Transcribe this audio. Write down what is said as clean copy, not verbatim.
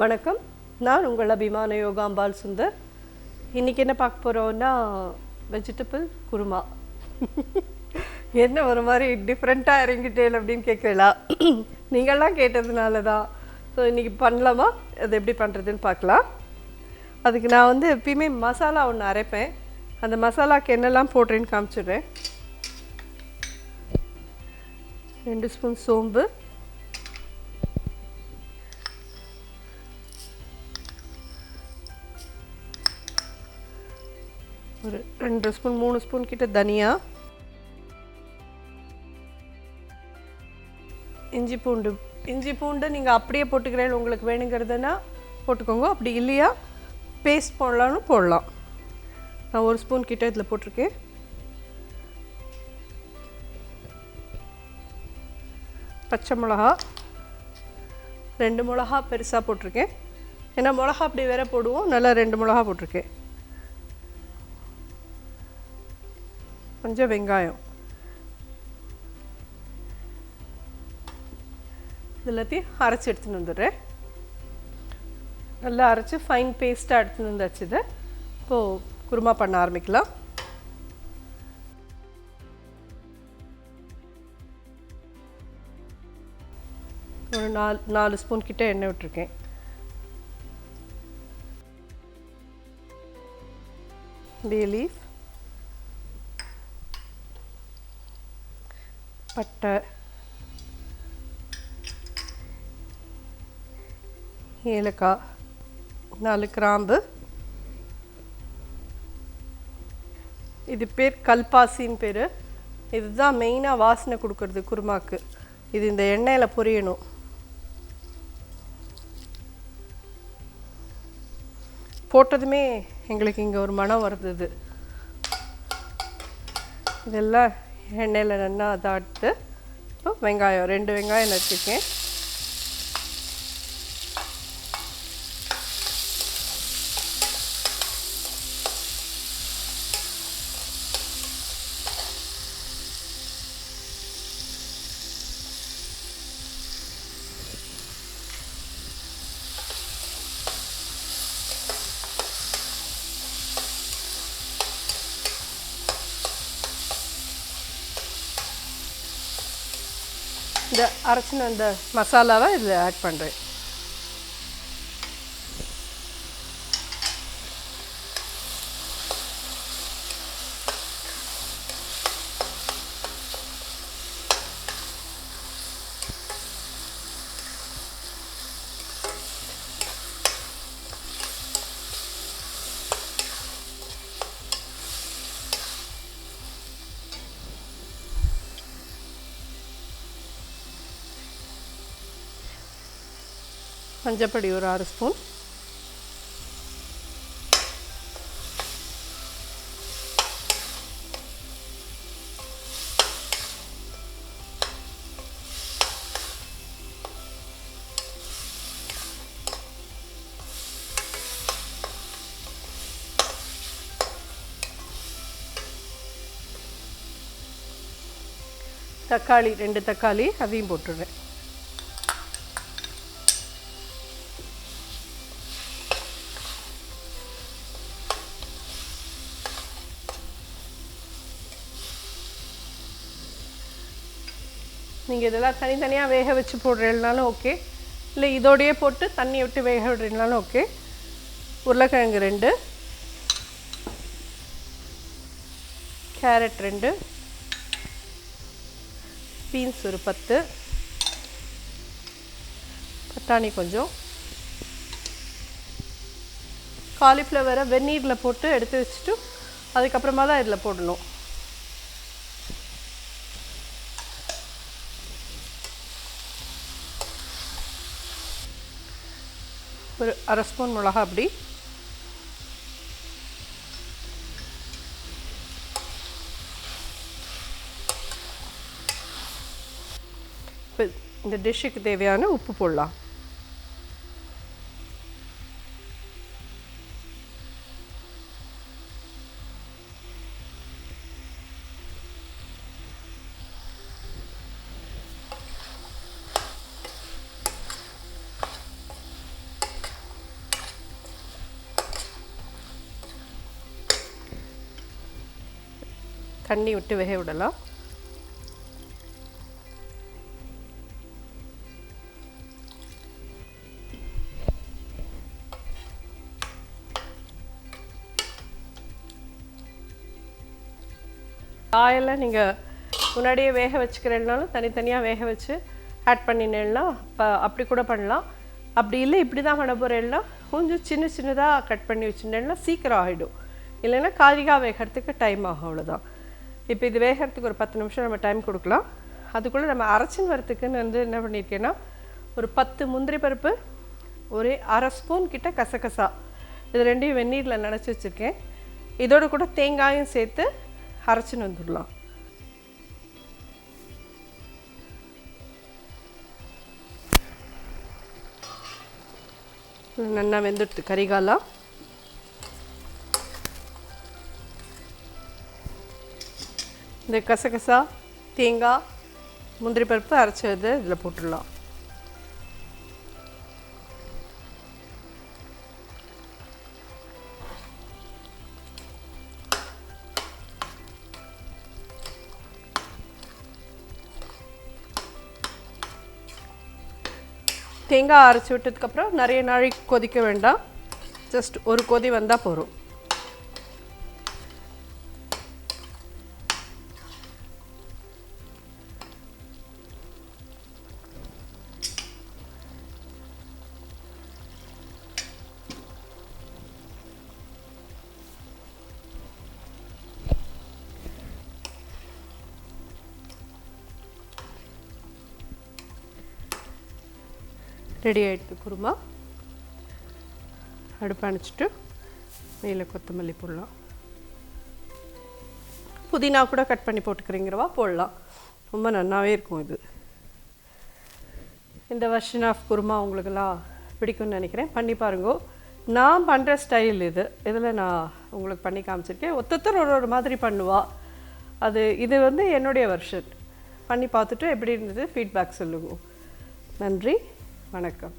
வணக்கம், நான் உங்கள் அபிமான யோகாம்பால் சுந்தர். இன்றைக்கி என்ன பார்க்க போகிறோன்னா வெஜிடபிள் குருமா. என்ன ஒரு மாதிரி டிஃப்ரெண்ட்டாக இறங்கிட்டேன் அப்படின்னு கேட்கலாம். நீங்கள்லாம் கேட்டதுனால தான். ஸோ இன்றைக்கி பண்ணலாமா, அது எப்படி பண்ணுறதுன்னு பார்க்கலாம். அதுக்கு நான் எப்பயுமே மசாலா ஒன்று அரைப்பேன். அந்த மசாலாவுக்கு என்னெல்லாம் போடுறேன்னு காமிச்சிடுறேன். 2 ஸ்பூன் சோம்பு, ஒரு 2 ஸ்பூன் 3 ஸ்பூன் கிட்ட தனியா, இஞ்சி பூண்டு நீங்கள் அப்படியே போட்டுக்கிறேன், உங்களுக்கு வேணுங்கிறதுனா போட்டுக்கோங்க. அப்படி இல்லையா பேஸ்ட் போடலான்னு போடலாம். நான் 1 ஸ்பூன் கிட்ட இதில் போட்டிருக்கேன். பச்சை மிளகா 2 மிளகா பெருசாக போட்டிருக்கேன். ஏன்னா மிளகா அப்படி வேற போடுவோம், நல்லா 2 மிளகா போட்டிருக்கேன். கொஞ்சம் வெங்காயம், எல்லாத்தையும் அரைச்சி எடுத்துன்னு வந்துடுறேன். நல்லா அரைச்சி ஃபைன் பேஸ்ட்டாக எடுத்துன்னு வந்தாச்சு. இதை இப்போது குருமா பண்ண ஆரம்பிக்கலாம். ஒரு 4 ஸ்பூன் கிட்ட எண்ணெய் விட்டுருக்கேன். பே லீஃப், பட்டை, ஏலக்காய், 4 கிராம்பு. இது பேர் கல்பாசின்னு பேர். இதுதான் மெயினாக வாசனை கொடுக்கறது குருமாக்கு. இது இந்த எண்ணெயில் பொரியணும். போட்டதுமே எங்களுக்கு இங்கே ஒரு மனம் வருது. இதெல்லாம் எண்ணெயில் நல்லா தாட்டு. இப்போ வெங்காயம் 2 வெங்காயம் நறுக்கிருக்கேன். இந்த அரைச்சின அந்த மசாலாவை இதில் ஆட் பண்ணுறேன். மஞ்சப்பொடி ஒரு 6 ஸ்பூன், தக்காளி 2 தக்காளி அதையும் போட்டுடுறேன். நீங்கள் இதெல்லாம் தனித்தனியாக வேக வச்சு போடுறீங்கனாலும் ஓகே, இல்லை இதோடையே போட்டு தண்ணி விட்டு வேக விடுறீங்கனாலும் ஓகே. உருளைக்கிழங்கு 2, கேரட் 2, பீன்ஸ் ஒரு 10, பட்டாணி கொஞ்சம், காலிஃப்ளவரை வெந்நீரில் போட்டு எடுத்து வச்சுட்டு அதுக்கப்புறமா தான் இதில் போடணும். ஒரு 1/2 ஸ்பூன் மிளகா அப்படி, இப்போ இந்த டிஷ்ஷுக்கு தேவையான உப்பு போடலாம். தண்ணி விட்டு வேக விடலாம். காயெல்லாம் நீங்கள் முன்னாடியே வேக வச்சுக்கிறேன்னாலும் தனித்தனியாக வேக வச்சு ஆட் பண்ணினேன்னா அப்படி கூட பண்ணலாம். அப்படி இல்லை இப்படி தான் பண்ண போகிறேன்னா கொஞ்சம் சின்னதாக கட் பண்ணி வச்சுட்டேன்னா சீக்கிரம் ஆகிடும். இல்லைன்னா காய்கறியாக வேகிறதுக்கு டைம் ஆகும், அவ்வளோதான். இப்போ இது வேகிறதுக்கு ஒரு 10 நிமிஷம் நம்ம டைம் கொடுக்கலாம். அதுக்குள்ளே நம்ம அரைச்சின்னு வரத்துக்குன்னு என்ன பண்ணியிருக்கேன்னா ஒரு 10 முந்திரி பருப்பு, ஒரு அரை ஸ்பூன் கிட்ட கசகசா, இது ரெண்டையும் வெந்நீரில் நனைச்சி வச்சுருக்கேன். இதோடு கூட தேங்காயும் சேர்த்து அரைச்சின்னு வந்துடலாம். நல்லா வெந்துடுத்து கறிகாலா. இந்த கசகசா, தேங்காய், முந்திரி பருப்பு அரைச்சது இதில் போட்டுடலாம். தேங்காய் அரைச்சி விட்டதுக்கப்புறம் நிறைய நாளைக்கு கொதிக்க வேண்டாம், ஜஸ்ட் ஒரு கொதி வந்தால் போதும். ரெடி ஆகிடுது குருமா. அடுப்பு அணைச்சிட்டு மேலே கொத்தமல்லி போடலாம். புதினா கூட கட் பண்ணி போட்டுக்கிறீங்கிறவா போடலாம், ரொம்ப நல்லாவே இருக்கும். இது இந்த வெர்ஷன் ஆஃப் குருமா உங்களுக்கெல்லாம் பிடிக்கும்னு நினைக்கிறேன். பண்ணி பாருங்க. நான் பண்ணுற ஸ்டைல் இது. இதில் நான் உங்களுக்கு பண்ணி காமிச்சிருக்கேன். ஒருத்தர் ஒரு மாதிரி பண்ணுவா. இது என்னுடைய வெர்ஷன். பண்ணி பார்த்துட்டு எப்படி இருந்தது ஃபீட்பேக் சொல்லுங்க. நன்றி, வணக்கம்.